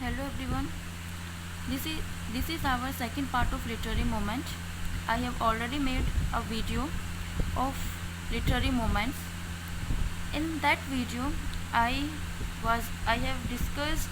Hello everyone. This is our second part of literary movement. I have already made a video of literary movements. In that video, I have discussed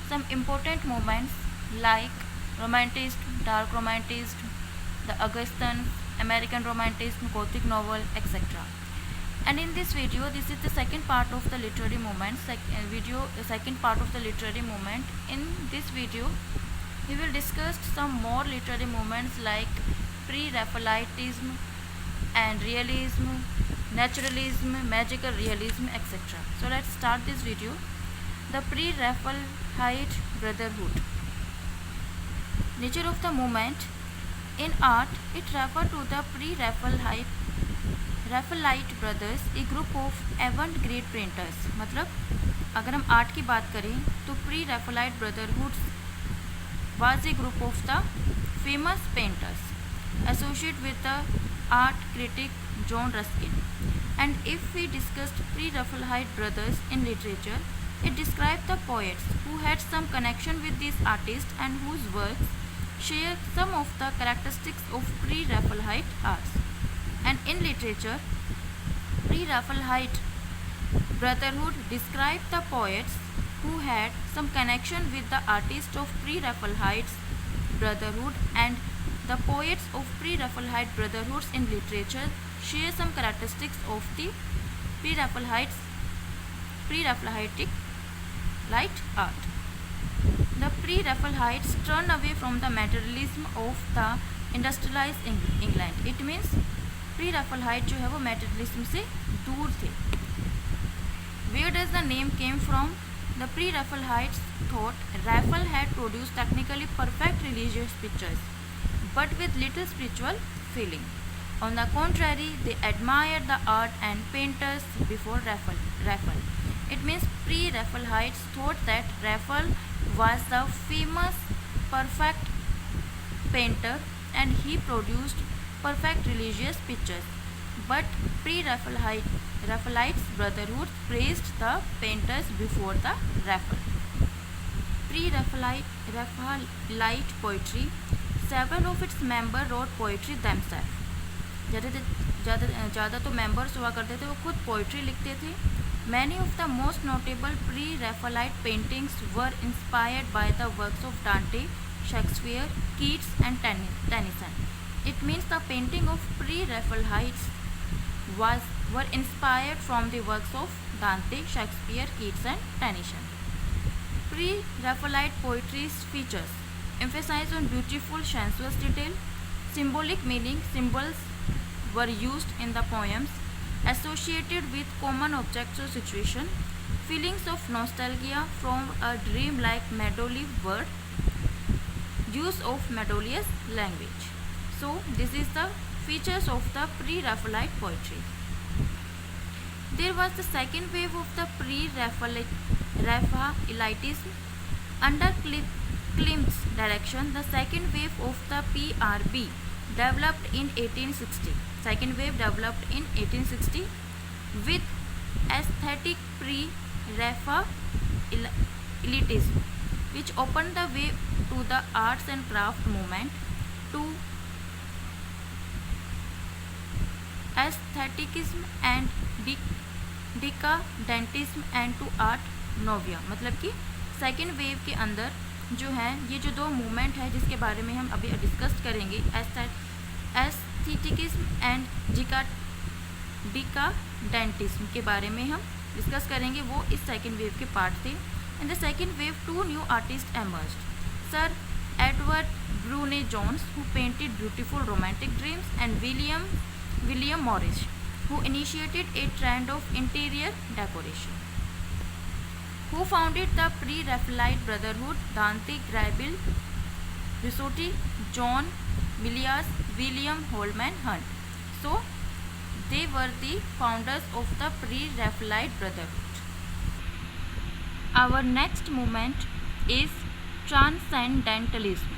some important movements like Romanticism, Dark Romanticism, the Augustan, American Romanticism, Gothic novel, etc. And in this video, this is the second part of the literary movement. Second part of the literary movement. In this video, we will discuss some more literary movements like pre-Raphaelitism and realism, naturalism, magical realism, etc. So let's start this video. The pre-Raphaelite brotherhood. Nature of the movement. In art, it refers to the Raphaelite brothers, a group of avant-garde painters. मतलब अगर हम art की बात करें तो pre Raphaelite brotherhood was a group of the famous painters associated with the art critic John Ruskin. And if we discussed pre-Raphaelite brothers in literature, it described the poets who had some connection with these artists and whose works share some of the characteristics of pre-Raphaelite arts. And in literature, pre-Raphaelite brotherhood described the poets who had some connection with the artists of pre-Raphaelite brotherhood, and the poets of pre-Raphaelite brotherhoods in literature share some characteristics of the pre-Raphaelitic light art. The pre-Raphaelites turned away from the materialism of the industrialized England. It means pre-Raphaelite जो है वो materialism से दूर थे. Where does the name came from? The pre-Raphaelites thought Raphael had produced technically perfect religious pictures, but with little spiritual feeling. On the contrary, they admired the art and painters before Raphael. It means pre-Raphaelites thought that Raphael was the famous perfect painter and he produced perfect religious pictures. But pre-Raphaelites brotherhood praised the painters before the Raphael. Pre-Raphaelite poetry. Several of its members wrote poetry themselves. ज़्यादा तो members हुआ करते थे वो खुद poetry लिखते थे. Many of the most notable pre-Raphaelite paintings were inspired by the works of Dante, Shakespeare, Keats and Tennyson. It means the painting of pre-Raphaelites were inspired from the works of Dante, Shakespeare, Keats and Tennyson. Pre-Raphaelite poetry's features emphasize on beautiful sensuous detail, symbolic meaning. Symbols were used in the poems associated with common objects or situation, feelings of nostalgia from a dream-like medieval world, use of melodious language. So this is the features of the pre-Raphaelite poetry. There was the second wave of the pre-Raphaelitism. Under Klimt's direction, the second wave of the PRB developed in 1860. Second wave developed in 1860 with aesthetic pre-Raphaelitism, which opened the way to the arts and craft movement, to aestheticism and decadentism and to art nouveau. मतलब कि second wave के अंदर जो है ये जो दो movement है जिसके बारे में हम अभी डिस्कस करेंगे, एस्थेटिकिज्म एंड डिकाडेंटिज्म के बारे में हम डिस्कस करेंगे, वो इस सेकेंड वेव के पार्ट थे. In the second wave two new artists emerged. Sir Edward Burne Jones who painted beautiful romantic dreams and William Morris who initiated a trend of interior decoration. Who founded the pre-Raphaelite brotherhood? Dante Gabriel Rossetti, John Milius, William Holman Hunt. So they were the founders of the pre-Raphaelite brotherhood. Our next movement is Transcendentalism.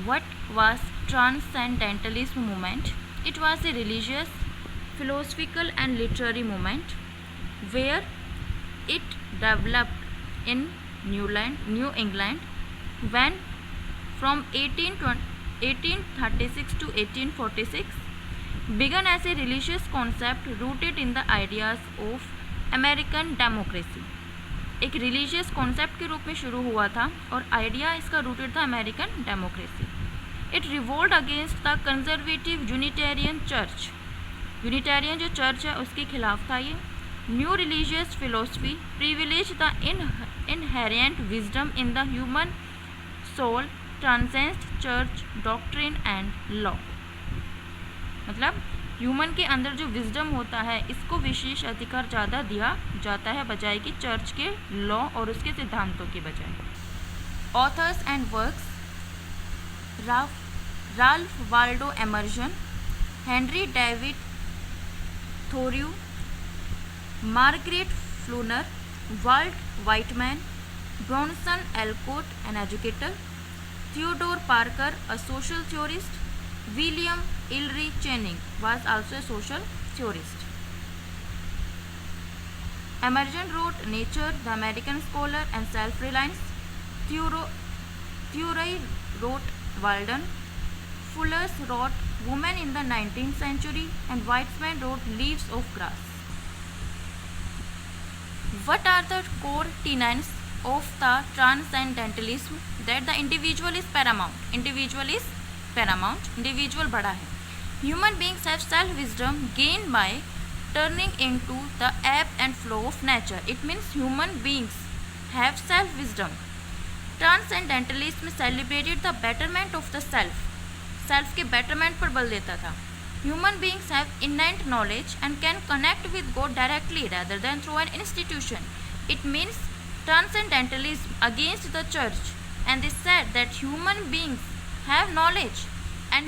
What was Transcendentalism movement? It was a religious, philosophical and literary movement where it developed in New England, when from 1836 to 1846 began as a religious concept rooted in the ideas of American democracy. एक religious concept के रूप में शुरू हुआ था और idea इसका rooted था American democracy. It revolt against the conservative Unitarian church. Unitarian जो चर्च है उसके खिलाफ था ये. New religious philosophy privilege the inherent wisdom in the human soul transcends church doctrine and law. मतलब ह्यूमन के अंदर जो विजडम होता है इसको विशेष अधिकार ज़्यादा दिया जाता है बजाय कि चर्च के लॉ और उसके सिद्धांतों के बजाय. Authors and works: Ralph Waldo Emerson, Henry David Thoreau, Margaret Fuller, Walt Whitman, Bronson Alcott, an educator, Theodore Parker, a social theorist, William Ellery Channing was also a social theorist. Emerson wrote Nature, The American Scholar, and Self-Reliance. Thoreau wrote Walden. Fuller wrote Women in the 19th Century, and Weizmann wrote Leaves of Grass. What are the core tenets of the transcendentalism? That the individual is paramount. Individual बड़ा है. Human beings have self-wisdom gained by turning into the ebb and flow of nature. It means human beings have self-wisdom. Transcendentalism celebrated the betterment of the self. Self के betterment पर बल देता था. Human beings have innate knowledge and can connect with God directly rather than through an institution. It means transcendentalism against the church, and they said that human beings have knowledge and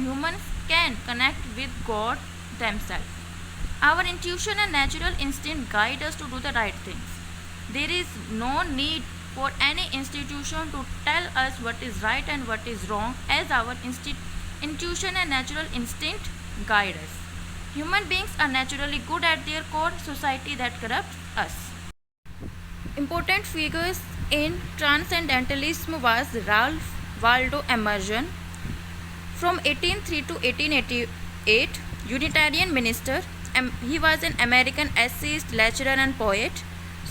humans can connect with God themselves. Our intuition and natural instinct guide us to do the right things. There is no need for any institution to tell us what is right and what is wrong, as our intuition and natural instinct guide us. Human beings are naturally good at their core. Society that corrupts us. Important figures in transcendentalism was Ralph Waldo Emerson. From 1803 to 1888, Unitarian minister. He was an American essayist, lecturer, and poet.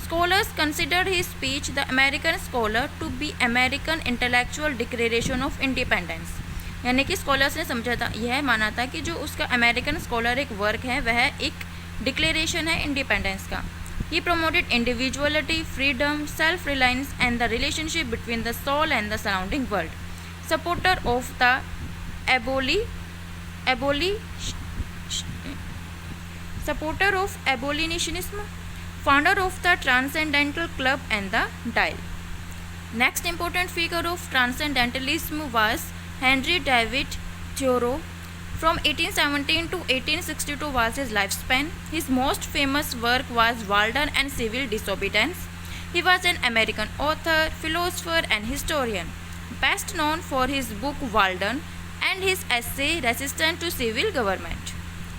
Scholars considered his speech, The American Scholar, to be American intellectual declaration of independence. यानी कि scholars ने समझा था, यह माना था कि जो उसका अमेरिकन स्कॉलर एक वर्क है वह एक डिक्लेरेशन है इंडिपेंडेंस का. He promoted individuality, freedom, self-reliance, and the relationship between the soul and the surrounding world. Supporter of the abolitionism, founder of the Transcendental Club and the Dial. Next important figure of Transcendentalism was Henry David Thoreau. From 1817 to 1862 was his lifespan. His most famous work was Walden and Civil Disobedience. He was an American author, philosopher, and historian, best known for his book Walden and his essay Resistance to Civil Government.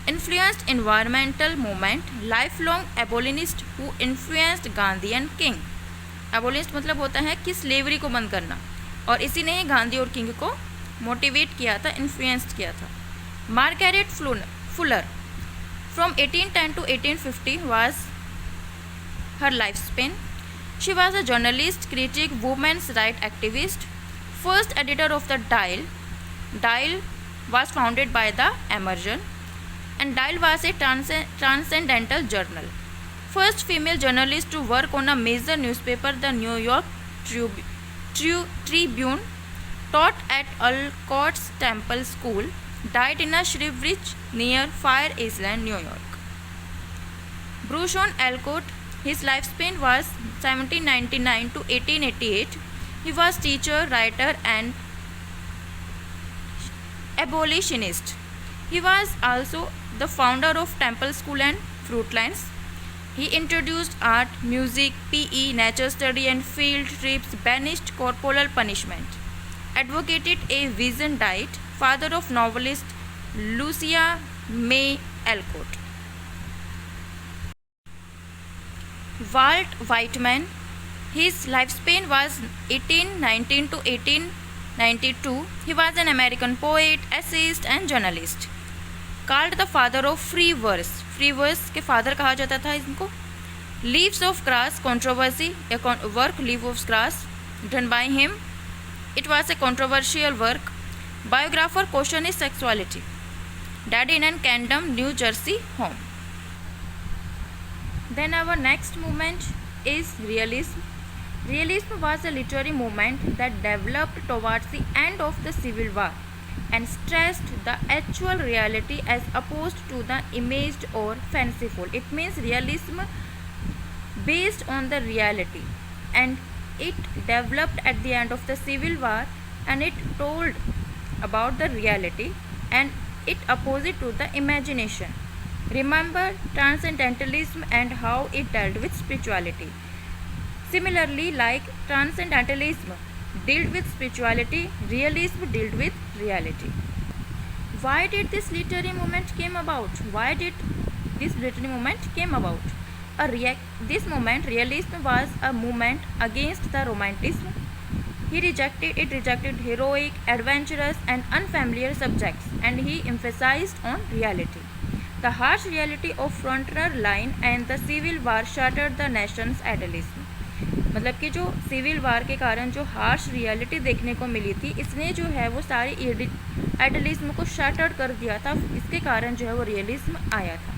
Influenced environmental movement, lifelong abolitionist who influenced Gandhi and King. Abolitionist मतलब होता है कि slavery को बंद करना, और इसी ने ही गांधी और किंग को मोटिवेट किया था, इन्फ्लुएंस्ड किया था. Margaret Fuller, from 1810 to 1850 was her lifespan. She was a journalist, critic, women's rights activist, first editor of the Dial. Dial was founded by the Emerson, and Dial was a transcendental journal. First female journalist to work on a major newspaper, the New York Tribune, taught at Alcort's Temple School, died in a Shrewsbury near Fire Island, New York. Bruce Alcott, his lifespan was 1799 to 1888. He was teacher, writer, and abolitionist. He was also the founder of Temple School and Fruitlands. He introduced art, music, PE, nature study, and field trips, banished corporal punishment, advocated a vegan diet, father of novelist Lucia May Alcott. Walt Whitman, his lifespan was 1819 to 1892. He was an American poet, essayist and journalist. Called the father of free verse. Free verse के father कहा जाता था इनको. Leaves of Grass controversy, a work Leaves of Grass written by him. It was a controversial work. Biographer question his sexuality. Died in an Camden, New Jersey home. Then our next movement is realism. Realism was a literary movement that developed towards the end of the Civil War and stressed the actual reality as opposed to the imaged or fanciful. It means realism based on the reality, and it developed at the end of the Civil War, and it told about the reality and it opposite to the imagination. Remember transcendentalism and how it dealt with spirituality. Similarly, like transcendentalism dealt with spirituality, realism dealt with reality. Why did this literary movement came about? Why did this literary movement came about? This movement, realism, was a movement against the romanticism. It rejected heroic, adventurous and unfamiliar subjects, and he emphasized on reality. The harsh reality of frontier line and the civil war shattered the nation's idealism. मतलब कि जो civil वार के कारण जो harsh reality देखने को मिली थी, इसने जो है वो सारी आइडियलिज्म को शटर्ड कर दिया था. इसके कारण जो है वो रियलिज्म आया था.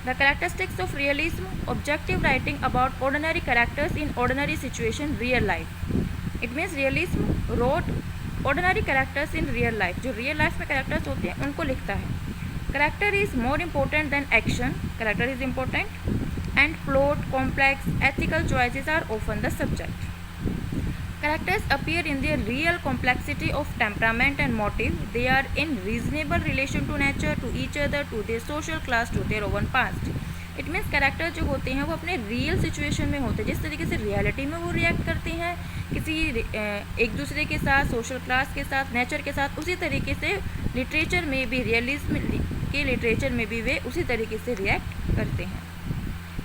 The characteristics of realism, objective writing about ordinary characters in ordinary situation, real life. It means realism wrote ordinary characters in real life. जो रियल लाइफ में कैरेक्टर्स होते हैं उनको लिखता है. Character is more important than action. Character is important and plot, complex, ethical choices are often the subject. Characters appear in their real complexity of temperament and motive. They are in reasonable relation to nature, to each other, to their social class, to their own past. It means character जो होते हैं वो अपने real situation में होते हैं. जिस तरीके से reality में वो react करते हैं किसी एक दूसरे के साथ, social class के साथ, nature के साथ, उसी तरीके से literature में भी, realism के literature में भी वे उसी तरीके से react करते हैं.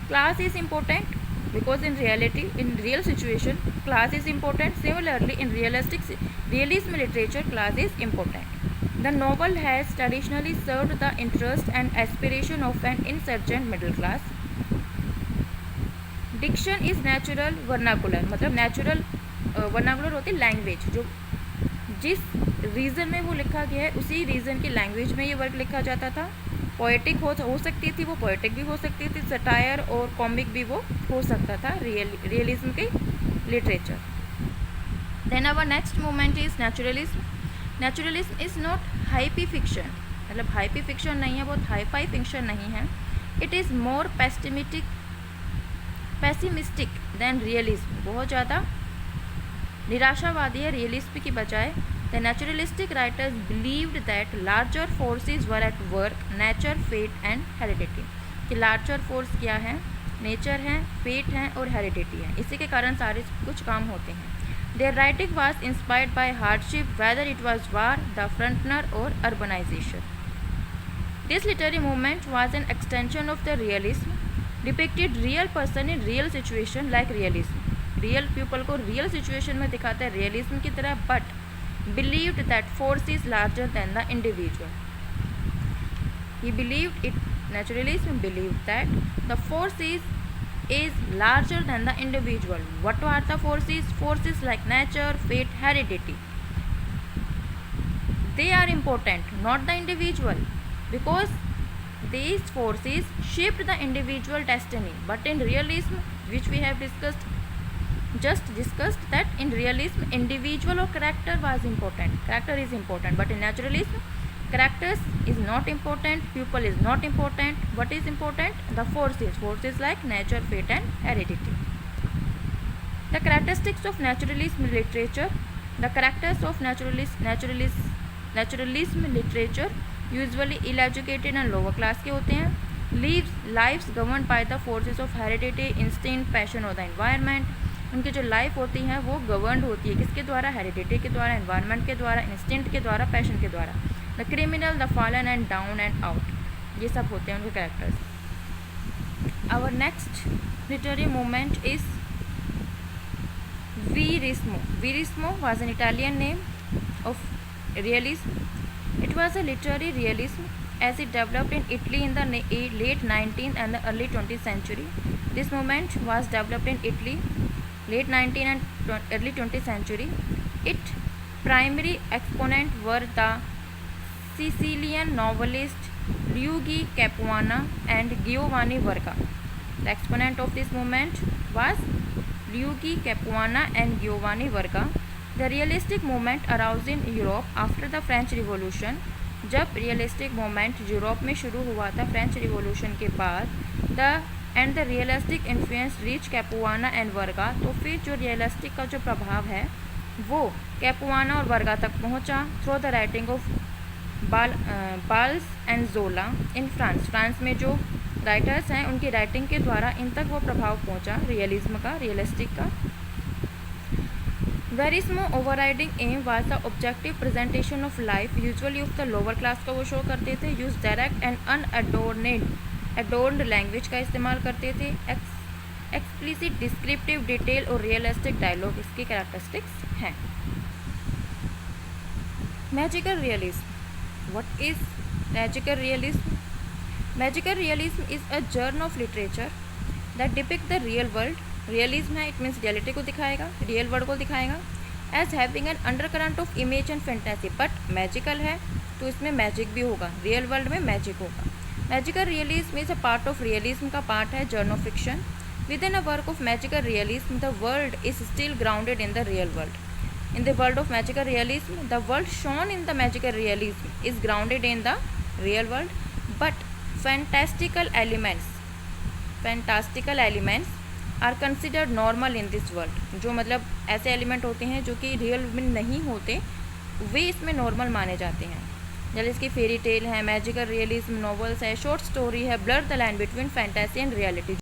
Class is important because in reality, in real situation, class is important. Similarly, in realism literature, class is important. The novel has traditionally served the interest and aspiration of an insurgent middle class. Diction is natural vernacular. मतलब natural vernacular होती language, जो जिस reason में वो लिखा गया है उसी रीजन की लैंग्वेज में ये वर्क लिखा जाता था. पोएटिक हो सकती थी, वो पोएटिक भी हो सकती थी, सटायर और कॉमिक भी वो हो सकता था रियलिज्म के literature. Then our next movement is naturalism. Naturalism is not hypey fiction. मतलब हाइपी फिक्शन नहीं है, बहुत हाईफाई फिक्शन नहीं है. It is more pessimistic than realism. बहुत ज़्यादा निराशावादी है रियलिज्म की बजाय. The naturalistic writers believed that larger forces were at work, nature, fate and heredity. कि larger force क्या है, nature है, fate है और heredity है. इसी के कारण सारे कुछ काम होते हैं. Their writing was inspired by hardship, whether it was war, the frontier or urbanization. This literary movement was an extension of the realism, depicted real person in real situation like realism. Real people को real situation में दिखाता है realism की तरह, but believed that force is larger than the individual. He believed it. Naturalism believed that the force is larger than the individual. What are the forces? Forces like nature, fate, heredity. They are important, not the individual, because these forces shaped the individual destiny. But in realism, which we have discussed, that in realism individual or character was important. Character is important, but in naturalism characters is not important, people is not important. What is important? The forces like nature, fate and heredity. The characteristics of naturalism literature. The characters of naturalism literature usually ill-educated and lower class के होते हैं. Lives governed by the forces of heredity, instinct, passion or the environment. उनकी जो life होती हैं वो governed होती है किसके द्वारा? हेरिडिटी के द्वारा, एनवायरनमेंट के द्वारा, इंस्टिंक्ट के द्वारा, पैशन के द्वारा. The criminal, the fallen and down and out, ये सब होते हैं उनके characters. Our next literary movement is Verismo. Verismo was an Italian name of realism. It was a literary realism as it developed in Italy in the late 19th and the early 20th century. This movement was developed in Italy, late 19th and early 20th century. Its primary exponents were the Sicilian novelist Luigi Capuana and Giovanni Verga. The exponent of this movement was Luigi Capuana and Giovanni Verga. The realistic movement arose in Europe after the French Revolution. जब realistic moment Europe में शुरू हुआ था French Revolution के बाद, the realistic influence reach Capuana and Verga, तो फिर जो रियलिस्टिक का जो प्रभाव है वो कैपुआना और वर्गा तक पहुंचा through the writing of Balzac and Zola in France. France में जो राइटर्स हैं उनकी राइटिंग के द्वारा इन तक वो प्रभाव पहुंचा रियलिज्म का, रियलिस्टिक का. Verismo overriding aim was the objective presentation of life usually of the lower class का वो शो करते थे. Use direct and unadorned language का इस्तेमाल करते थे. एक्सप्लिसिट डिस्क्रिप्टिव डिटेल और रियलिस्टिक डायलॉग इसकी कैरेक्टरिस्टिक्स हैं. Magical realism. What is magical realism? Magical realism is a जर्न of literature that depict the real world. Realism है, इट मीन्स रियलिटी को दिखाएगा, रियल वर्ल्ड को दिखाएगा, as having an undercurrent of image and fantasy. But magical है तो इसमें magic भी होगा, रियल वर्ल्ड में मैजिक होगा. Magical realism is a part of realism का पार्ट है जर्न of fiction. Within a work of magical realism the world is still grounded in the real world. In the world of magical realism, the world shown in the magical realism is grounded in the real world, but fantastical elements are considered normal in this world. जो मतलब ऐसे element होते हैं जो कि real में नहीं होते, वे इसमें नॉर्मल माने जाते हैं. जैसे इसकी फेरी टेल है, मैजिकल रियलिज्म नॉवेल्स है, शॉर्ट स्टोरी है, blur the line between fantasy and reality.